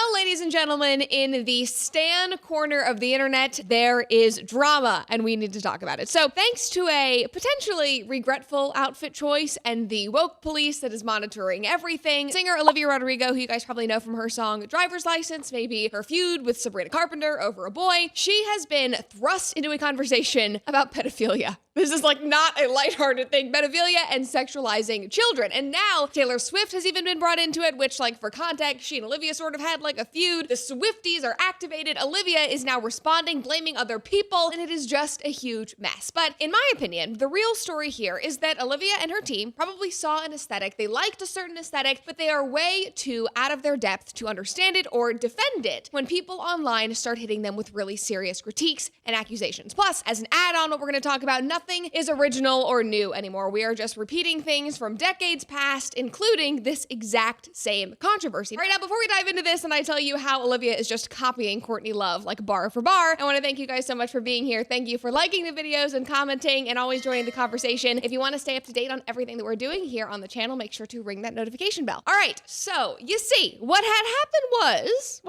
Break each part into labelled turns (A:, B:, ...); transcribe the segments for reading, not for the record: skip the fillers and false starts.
A: Well, ladies and gentlemen, in the Stan corner of the internet, there is drama, and we need to talk about it. So, thanks to a potentially regretful outfit choice and the woke police that is monitoring everything, singer Olivia Rodrigo, who you guys probably know from her song Driver's License, maybe her feud with Sabrina Carpenter over a boy, she has been thrust into a conversation about pedophilia. This is like not a lighthearted thing, pedophilia and sexualizing children. And now Taylor Swift has even been brought into it, which, like, for context, she and Olivia sort of had like a feud. The Swifties are activated. Olivia is now responding, blaming other people, and it is just a huge mess. But in my opinion, the real story here is that Olivia and her team probably saw an aesthetic. They liked a certain aesthetic, but they are way too out of their depth to understand it or defend it when people online start hitting them with really serious critiques and accusations. Plus, as an add-on, what we're going to talk about, nothing is original or new anymore. We are just repeating things from decades past, including this exact same controversy. Right now, before we dive into this and I tell you how Olivia is just copying Courtney Love like bar for bar, I want to thank you guys so much for being here. Thank you for liking the videos and commenting and always joining the conversation. If you want to stay up to date on everything that we're doing here on the channel, make sure to ring that notification bell. All right, so you see, what had happened was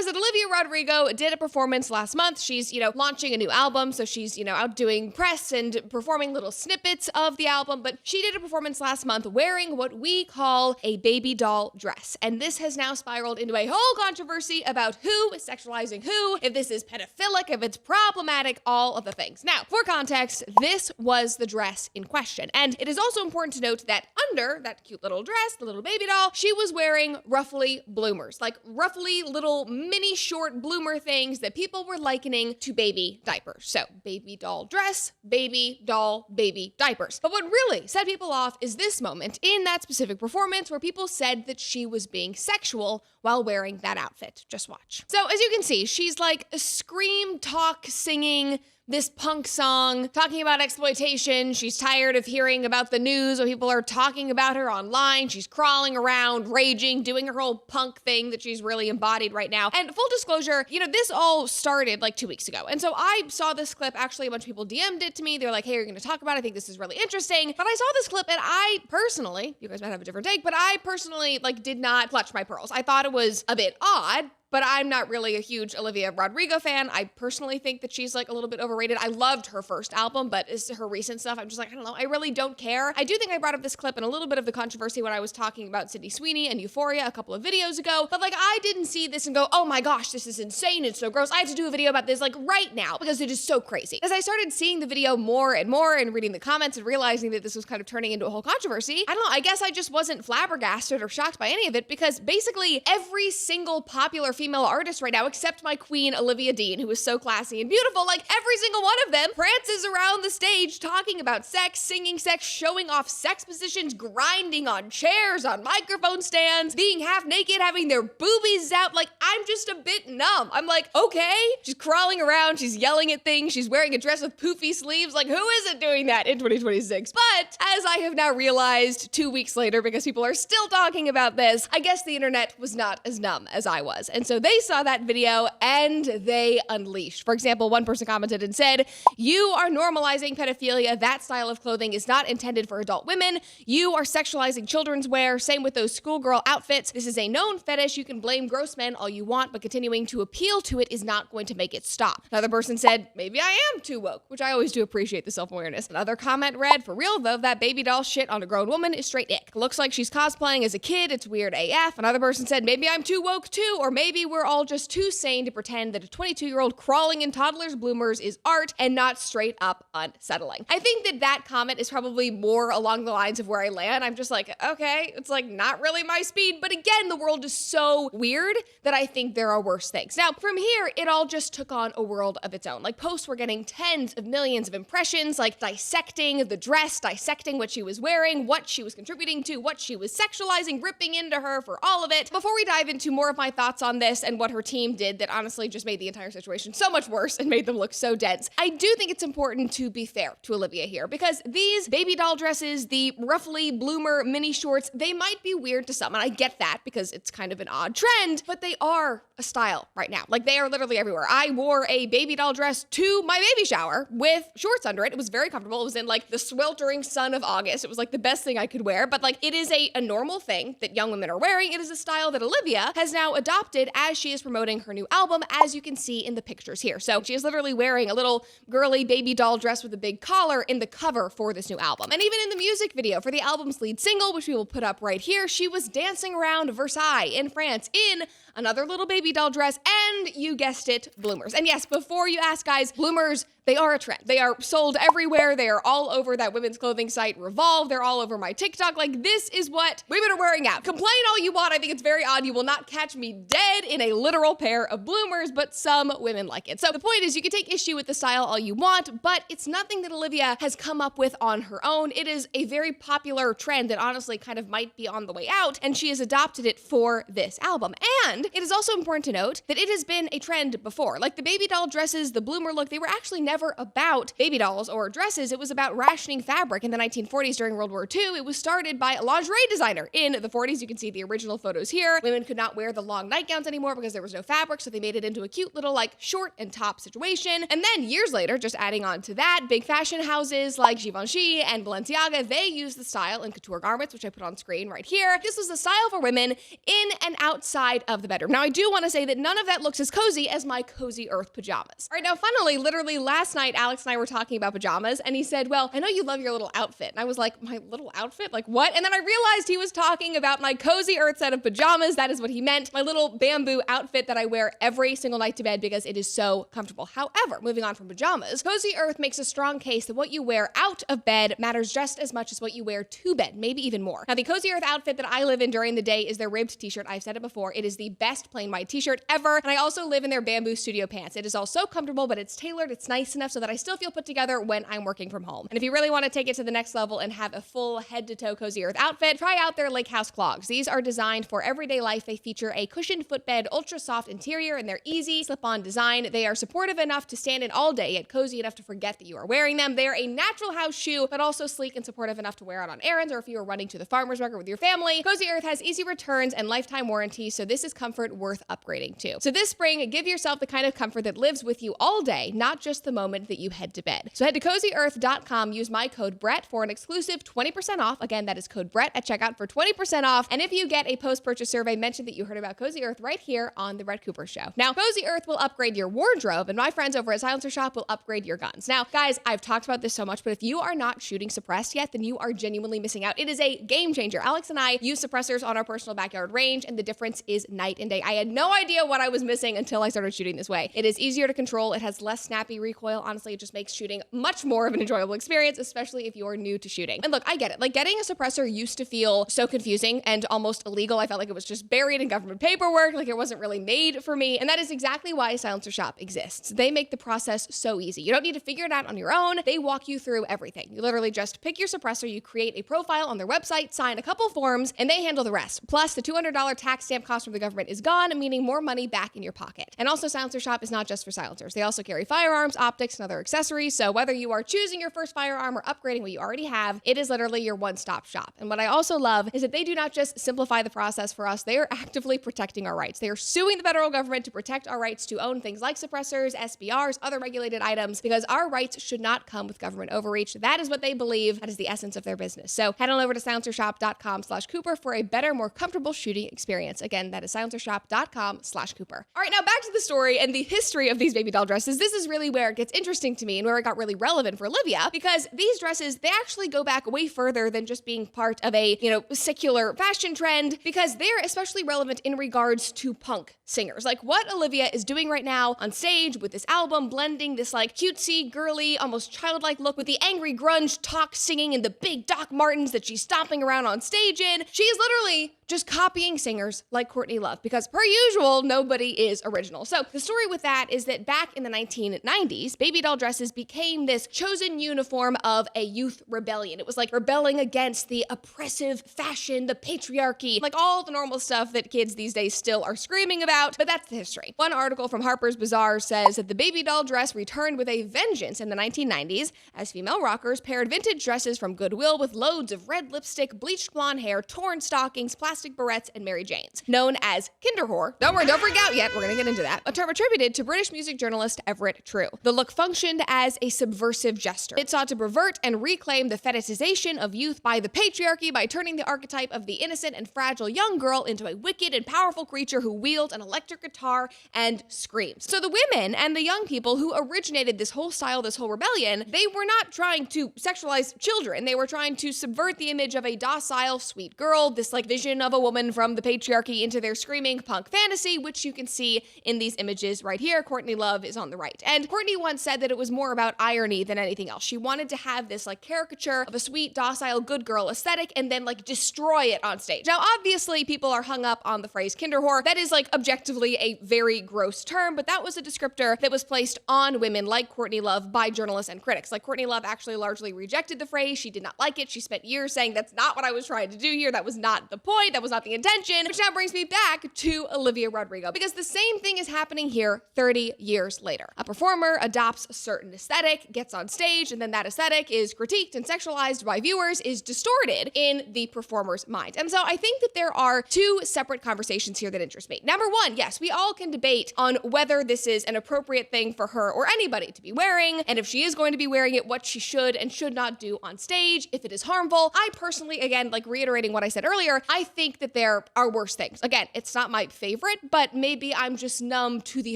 A: that Olivia Rodrigo did a performance last month. She's, launching a new album, so she's, out doing press and performing little snippets of the album, but she did a performance last month wearing what we call a baby doll dress. And this has now spiraled into a whole controversy about who is sexualizing who, if this is pedophilic, if it's problematic, all of the things. Now, for context, this was the dress in question. And it is also important to note that under that cute little dress, the little baby doll, she was wearing ruffly bloomers, like ruffly little mini short bloomer things that people were likening to baby diapers. So baby doll dress, baby doll, baby diapers. But what really set people off is this moment in that specific performance where people said that she was being sexual while wearing that outfit. Just watch. So as you can see, she's like scream, talk, singing this punk song, talking about exploitation. She's tired of hearing about the news where people are talking about her online. She's crawling around, raging, doing her whole punk thing that she's really embodied right now. And full disclosure, this all started like 2 weeks ago. And so I saw this clip, actually a bunch of people DM'd it to me. They were like, hey, you're gonna talk about it. I think this is really interesting. But I saw this clip and I personally, you guys might have a different take, but I personally did not clutch my pearls. I thought it was a bit odd, but I'm not really a huge Olivia Rodrigo fan. I personally think that she's a little bit overrated. I loved her first album, but as to her recent stuff, I'm just I don't know. I really don't care. I do think I brought up this clip and a little bit of the controversy when I was talking about Sydney Sweeney and Euphoria a couple of videos ago, but I didn't see this and go, oh my gosh, this is insane. It's so gross. I have to do a video about this right now because it is so crazy. As I started seeing the video more and more and reading the comments and realizing that this was kind of turning into a whole controversy, I don't know, I guess I just wasn't flabbergasted or shocked by any of it because basically every single popular female artist right now, except my queen Olivia Dean, who is so classy and beautiful, every single one of them prances around the stage talking about sex, singing sex, showing off sex positions, grinding on chairs, on microphone stands, being half naked, having their boobies out. I'm just a bit numb. I'm okay. She's crawling around, she's yelling at things, she's wearing a dress with poofy sleeves. Who isn't doing that in 2026? But as I have now realized 2 weeks later, because people are still talking about this, I guess the internet was not as numb as I was. And so they saw that video and they unleashed. For example, one person commented and said, you are normalizing pedophilia. That style of clothing is not intended for adult women. You are sexualizing children's wear. Same with those schoolgirl outfits. This is a known fetish. You can blame gross men all you want, but continuing to appeal to it is not going to make it stop. Another person said, maybe I am too woke, which I always do appreciate the self-awareness. Another comment read, for real though, that baby doll shit on a grown woman is straight ick. Looks like she's cosplaying as a kid. It's weird AF. Another person said, maybe I'm too woke too, or maybe we're all just too sane to pretend that a 22-year-old crawling in toddler's bloomers is art and not straight up unsettling. I think that comment is probably more along the lines of where I land. I'm just okay, it's not really my speed. But again, the world is so weird that I think there are worse things. Now, from here, it all just took on a world of its own. Posts were getting tens of millions of impressions, dissecting the dress, dissecting what she was wearing, what she was contributing to, what she was sexualizing, ripping into her for all of it. Before we dive into more of my thoughts on this and what her team did that honestly just made the entire situation so much worse and made them look so dense, I do think it's important to be fair to Olivia here because these baby doll dresses, the ruffly bloomer mini shorts, they might be weird to some, and I get that because it's kind of an odd trend, but they are are a style right now. Like, they are literally everywhere. I wore a baby doll dress to my baby shower with shorts under it. It was very comfortable. It was in like the sweltering sun of August. It was like the best thing I could wear. But like, it is a normal thing that young women are wearing. It is a style that Olivia has now adopted as she is promoting her new album, as you can see in the pictures here. So she is literally wearing a little girly baby doll dress with a big collar in the cover for this new album. And even in the music video for the album's lead single, which we will put up right here, she was dancing around Versailles in France in another little baby doll dress, and you guessed it, bloomers. And yes, before you ask, guys, bloomers, they are a trend. They are sold everywhere. They are all over that women's clothing site, Revolve. They're all over my TikTok. Like, this is what women are wearing out. Complain all you want. I think it's very odd. You will not catch me dead in a literal pair of bloomers, but some women like it. So the point is, you can take issue with the style all you want, but it's nothing that Olivia has come up with on her own. It is a very popular trend that honestly kind of might be on the way out, and she has adopted it for this album. And it is also important to note that it has been a trend before. Like, the baby doll dresses, the bloomer look, they were actually never about baby dolls or dresses. It was about rationing fabric in the 1940s during World War II. It was started by a lingerie designer in the 40s. You can see the original photos here. Women could not wear the long nightgowns anymore because there was no fabric, so they made it into a cute little like short and top situation. And then years later, just adding on to that, big fashion houses like Givenchy and Balenciaga, they used the style in couture garments, which I put on screen right here. This was the style for women in and outside of the bedroom. Now, I do want to say that none of that looks as cozy as my Cozy Earth pajamas. All right, now, funnily, literally last night, Alex and I were talking about pajamas, and he said, well, I know you love your little outfit. And I was like, my little outfit? Like, what? And then I realized he was talking about my Cozy Earth set of pajamas. That is what he meant. My little bamboo outfit that I wear every single night to bed because it is so comfortable. However, moving on from pajamas, Cozy Earth makes a strong case that what you wear out of bed matters just as much as what you wear to bed, maybe even more. Now, the Cozy Earth outfit that I live in during the day is their ribbed t-shirt. I've said it before. It is the best plain white t-shirt ever. And I also live in their bamboo studio pants. It is all so comfortable, but it's tailored. It's nice enough so that I still feel put together when I'm working from home. And if you really want to take it to the next level and have a full head to toe Cozy Earth outfit, try out their Lake House clogs. These are designed for everyday life. They feature a cushioned footbed, ultra soft interior, and their easy slip-on design. They are supportive enough to stand in all day, yet cozy enough to forget that you are wearing them. They are a natural house shoe, but also sleek and supportive enough to wear out on errands or if you are running to the farmer's market with your family. Cozy Earth has easy returns and lifetime warranties, so this is comfort worth upgrading to. So this spring, give yourself the kind of comfort that lives with you all day, not just the moment that you head to bed. So head to CozyEarth.com, use my code Brett for an exclusive 20% off. Again, that is code Brett at checkout for 20% off. And if you get a post-purchase survey, mention that you heard about Cozy Earth right here on The Brett Cooper Show. Now, Cozy Earth will upgrade your wardrobe, and my friends over at Silencer Shop will upgrade your guns. Now, guys, I've talked about this so much, but if you are not shooting suppressed yet, then you are genuinely missing out. It is a game changer. Alex and I use suppressors on our personal backyard range, and the difference is night and day. I had no idea what I was missing until I started shooting this way. It is easier to control. It has less snappy recoil. Honestly, it just makes shooting much more of an enjoyable experience, especially if you're new to shooting. And look, I get it. Like, getting a suppressor used to feel so confusing and almost illegal. I felt like it was just buried in government paperwork, like it wasn't really made for me. And that is exactly why Silencer Shop exists. They make the process so easy. You don't need to figure it out on your own. They walk you through everything. You literally just pick your suppressor, you create a profile on their website, sign a couple forms, and they handle the rest. Plus, the $200 tax stamp cost from the government is gone, meaning more money back in your pocket. And also, Silencer Shop is not just for silencers. They also carry firearms, optics, and other accessories. So whether you are choosing your first firearm or upgrading what you already have, it is literally your one-stop shop. And what I also love is that they do not just simplify the process for us, they are actively protecting our rights. They are suing the federal government to protect our rights to own things like suppressors, SBRs, other regulated items, because our rights should not come with government overreach. That is what they believe. That is the essence of their business. So head on over to silencershop.com/Cooper for a better, more comfortable shooting experience. Again, that is silencershop.com/Cooper. All right, now back to the story and the history of these baby doll dresses. This is really where it gets interesting to me and where it got really relevant for Olivia, because these dresses, they actually go back way further than just being part of a, secular fashion trend, because they're especially relevant in regards to punk singers. Like what Olivia is doing right now on stage with this album, blending this like cutesy, girly, almost childlike look with the angry grunge talk singing and the big Doc Martens that she's stomping around on stage in. She is literally just copying singers like Courtney Love, because per usual, nobody is original. So the story with that is that back in the 1990s, baby doll dresses became this chosen uniform of a youth rebellion. It was like rebelling against the oppressive fashion, the patriarchy, like all the normal stuff that kids these days still are screaming about, but that's the history. One article from Harper's Bazaar says that the baby doll dress returned with a vengeance in the 1990s as female rockers paired vintage dresses from Goodwill with loads of red lipstick, bleached blonde hair, torn stockings, plastic barrettes, and Mary Janes. Known as kinder whore. Don't worry, don't freak out yet. We're gonna get into that. A term attributed to British music journalist Everett True. The look functioned as a subversive gesture. It sought to pervert and reclaim the fetishization of youth by the patriarchy by turning the archetype of the innocent and fragile young girl into a wicked and powerful creature who wields an electric guitar and screams. So the women and the young people who originated this whole style, this whole rebellion, they were not trying to sexualize children. They were trying to subvert the image of a docile, sweet girl, this like vision of a woman from the patriarchy into their screaming punk fantasy, which you can see in these images right here. Courtney Love is on the right. And Courtney once said that it was more about irony than anything else. She wanted to have this like caricature of a sweet, docile, good girl aesthetic and then like destroy it on stage. Now, obviously, people are hung up on the phrase kinder whore. That is like objectively a very gross term, but that was a descriptor that was placed on women like Courtney Love by journalists and critics. Like Courtney Love actually largely rejected the phrase. She did not like it. She spent years saying that's not what I was trying to do here. That was not the point. That was not the intention. Which now brings me back to Olivia Rodrigo, because the same thing is happening here 30 years later. A performer adopts a certain aesthetic, gets on stage, and then that aesthetic is critiqued and sexualized by viewers, is distorted in the performer's mind. And so I think that there are two separate conversations here that interest me. Number one, yes, we all can debate on whether this is an appropriate thing for her or anybody to be wearing, and if she is going to be wearing it, what she should and should not do on stage, if it is harmful. I personally, again, like reiterating what I said earlier, I think that there are worse things. Again, it's not my favorite, but maybe I'm just numb to the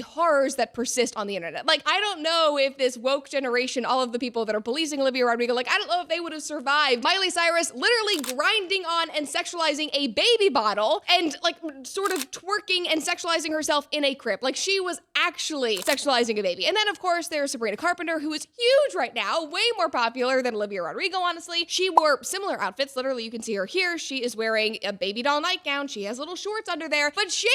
A: horrors that persist on the internet. Like, I don't know if this woke generation, all of the people that are policing Olivia Rodrigo, like, I don't know if they would have survived Miley Cyrus literally grinding on and sexualizing a baby bottle and like sort of twerking and sexualizing herself in a crib. Like, she was actually sexualizing a baby. And then of course there's Sabrina Carpenter, who is huge right now, way more popular than Olivia Rodrigo, honestly. She wore similar outfits. Literally, you can see her here. She is wearing a baby doll nightgown. She has little shorts under there, but she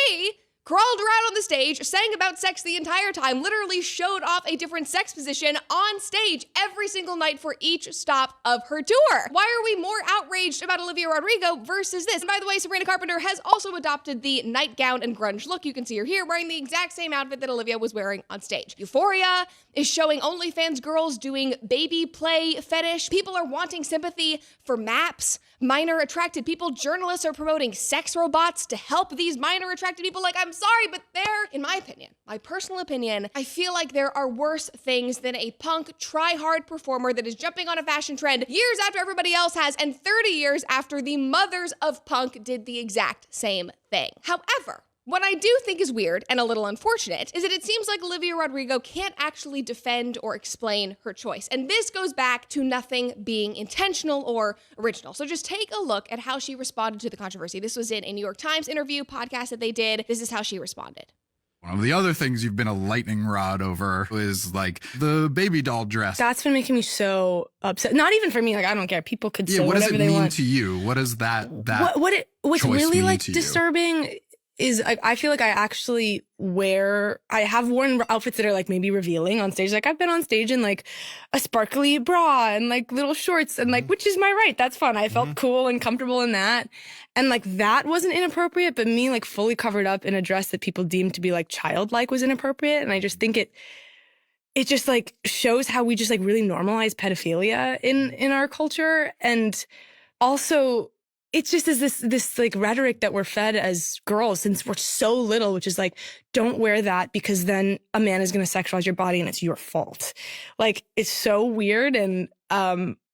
A: crawled around on the stage, sang about sex the entire time, literally showed off a different sex position on stage every single night for each stop of her tour. Why are we more outraged about Olivia Rodrigo versus this? And by the way, Sabrina Carpenter has also adopted the nightgown and grunge look. You can see her here wearing the exact same outfit that Olivia was wearing on stage. Euphoria is showing OnlyFans girls doing baby play fetish. People are wanting sympathy for MAPS, minor attracted people. Journalists are promoting sex robots to help these minor attracted people. Like, I'm sorry, but there, in my opinion, my personal opinion, I feel like there are worse things than a punk try-hard performer that is jumping on a fashion trend years after everybody else has and 30 years after the mothers of punk did the exact same thing. However, what I do think is weird and a little unfortunate is that it seems like Olivia Rodrigo can't actually defend or explain her choice. And this goes back to nothing being intentional or original. So just take a look at how she responded to the controversy. This was in a New York Times interview podcast that they did. This is how she responded.
B: One of the other things you've been a lightning rod over is like the baby doll dress.
C: That's been making me so upset. Not even for me. Like, I don't care. People could say whatever they want.
B: What does it mean to you? What does what's
C: really like disturbing is I feel like I have worn outfits that are like maybe revealing on stage. Like, I've been on stage in like a sparkly bra and like little shorts and like, which is my right. That's fun. I felt cool and comfortable in that. And like, that wasn't inappropriate, but me like fully covered up in a dress that people deemed to be like childlike was inappropriate. And I just think it just like shows how we just like really normalize pedophilia in our culture. And also, it's just this like rhetoric that we're fed as girls since we're so little, which is like, don't wear that because then a man is going to sexualize your body and it's your fault. Like, it's so weird. And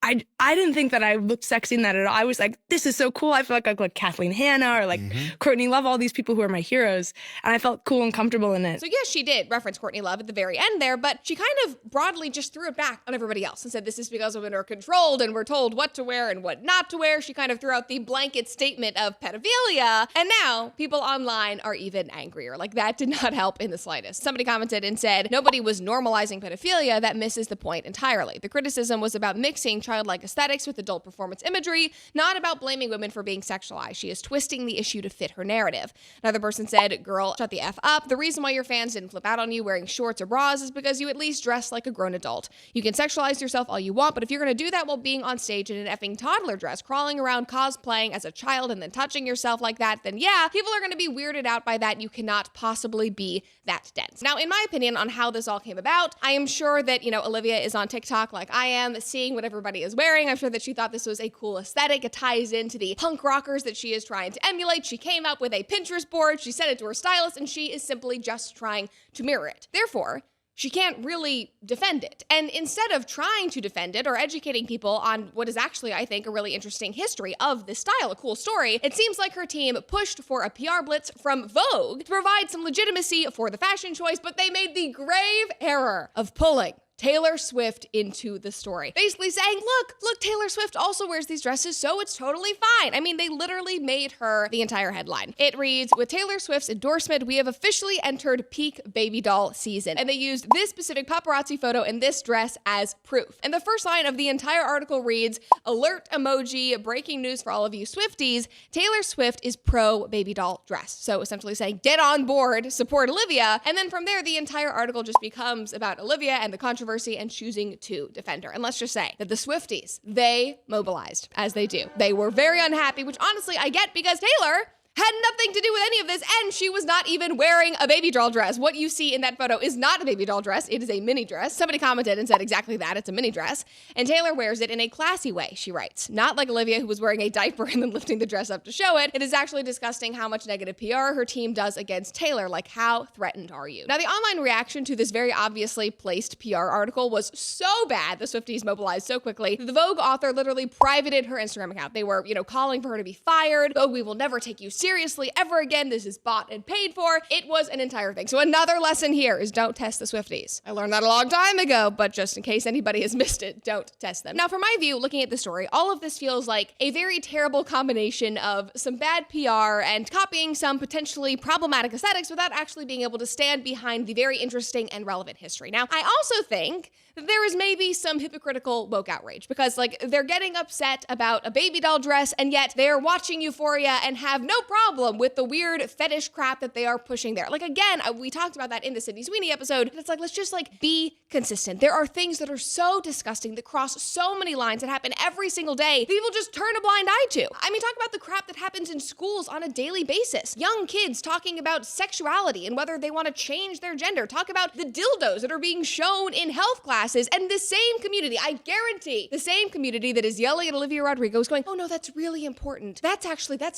C: I didn't think that I looked sexy in that at all. I was like, this is so cool. I feel like I look like Kathleen Hanna or like Courtney Love, all these people who are my heroes. And I felt cool and comfortable in it.
A: So yes, she did reference Courtney Love at the very end there, but she kind of broadly just threw it back on everybody else and said this is because women are controlled and we're told what to wear and what not to wear. She kind of threw out the blanket statement of pedophilia. And now people online are even angrier. Like, that did not help in the slightest. Somebody commented and said, nobody was normalizing pedophilia. That misses the point entirely. The criticism was about mixing childlike aesthetics with adult performance imagery, not about blaming women for being sexualized. She is twisting the issue to fit her narrative. Another person said, girl, shut the F up. The reason why your fans didn't flip out on you wearing shorts or bras is because you at least dress like a grown adult. You can sexualize yourself all you want, but if you're going to do that while being on stage in an effing toddler dress, crawling around cosplaying as a child and then touching yourself like that, then yeah, people are going to be weirded out by that. You cannot possibly be that dense. Now, in my opinion on how this all came about, I am sure that, Olivia is on TikTok like I am, seeing what everybody everybody is wearing. I'm sure that she thought this was a cool aesthetic. It ties into the punk rockers that she is trying to emulate. She came up with a Pinterest board, she sent it to her stylist, and she is simply just trying to mirror it. Therefore, she can't really defend it. And instead of trying to defend it or educating people on what is actually, I think, a really interesting history of this style, a cool story, it seems like her team pushed for a PR blitz from Vogue to provide some legitimacy for the fashion choice, but they made the grave error of pulling Taylor Swift into the story. Basically saying, look, Taylor Swift also wears these dresses, so it's totally fine. I mean, they literally made her the entire headline. It reads, with Taylor Swift's endorsement, we have officially entered peak Babydoll season. And they used this specific paparazzi photo in this dress as proof. And the first line of the entire article reads, alert emoji, breaking news for all of you Swifties, Taylor Swift is pro Babydoll dress. So essentially saying, get on board, support Olivia. And then from there, the entire article just becomes about Olivia and the controversy and choosing to defend her. And let's just say that the Swifties, they mobilized, as they do. They were very unhappy, which honestly I get because Taylor had nothing to do with any of this, and she was not even wearing a Babydoll dress. What you see in that photo is not a Babydoll dress, it is a mini dress. Somebody commented and said exactly that, it's a mini dress. And Taylor wears it in a classy way, she writes. Not like Olivia, who was wearing a diaper and then lifting the dress up to show it. It is actually disgusting how much negative PR her team does against Taylor. Like, how threatened are you? Now, the online reaction to this very obviously placed PR article was so bad, the Swifties mobilized so quickly, the Vogue author literally privated her Instagram account. They were, calling for her to be fired. Vogue, we will never take you seriously ever again. This is bought and paid for. It was an entire thing. So another lesson here is don't test the Swifties. I learned that a long time ago, but just in case anybody has missed it, don't test them. Now, from my view, looking at the story, all of this feels like a very terrible combination of some bad PR and copying some potentially problematic aesthetics without actually being able to stand behind the very interesting and relevant history. Now, I also think that there is maybe some hypocritical woke outrage because, they're getting upset about a Babydoll dress and yet they're watching Euphoria and have no problem with the weird fetish crap that they are pushing there. Again, we talked about that in the Sydney Sweeney episode, and it's let's just be consistent. There are things that are so disgusting that cross so many lines that happen every single day that people just turn a blind eye to. I mean, talk about the crap that happens in schools on a daily basis. Young kids talking about sexuality and whether they want to change their gender. Talk about the dildos that are being shown in health classes, and the same community, I guarantee, the same community that is yelling at Olivia Rodrigo is going, oh no, that's really important. That's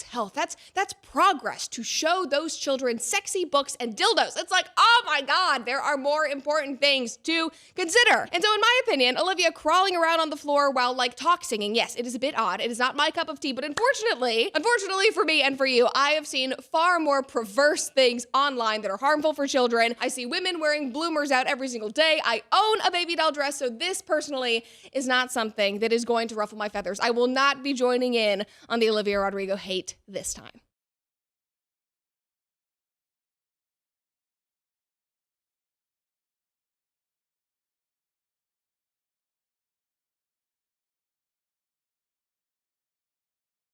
A: health. That's progress to show those children sexy books and dildos. It's oh my God, there are more important things to consider. And so in my opinion, Olivia crawling around on the floor while talk singing, yes, it is a bit odd. It is not my cup of tea, but unfortunately for me and for you, I have seen far more perverse things online that are harmful for children. I see women wearing bloomers out every single day. I own a Babydoll dress, so this personally is not something that is going to ruffle my feathers. I will not be joining in on the Olivia Rodrigo hate this time.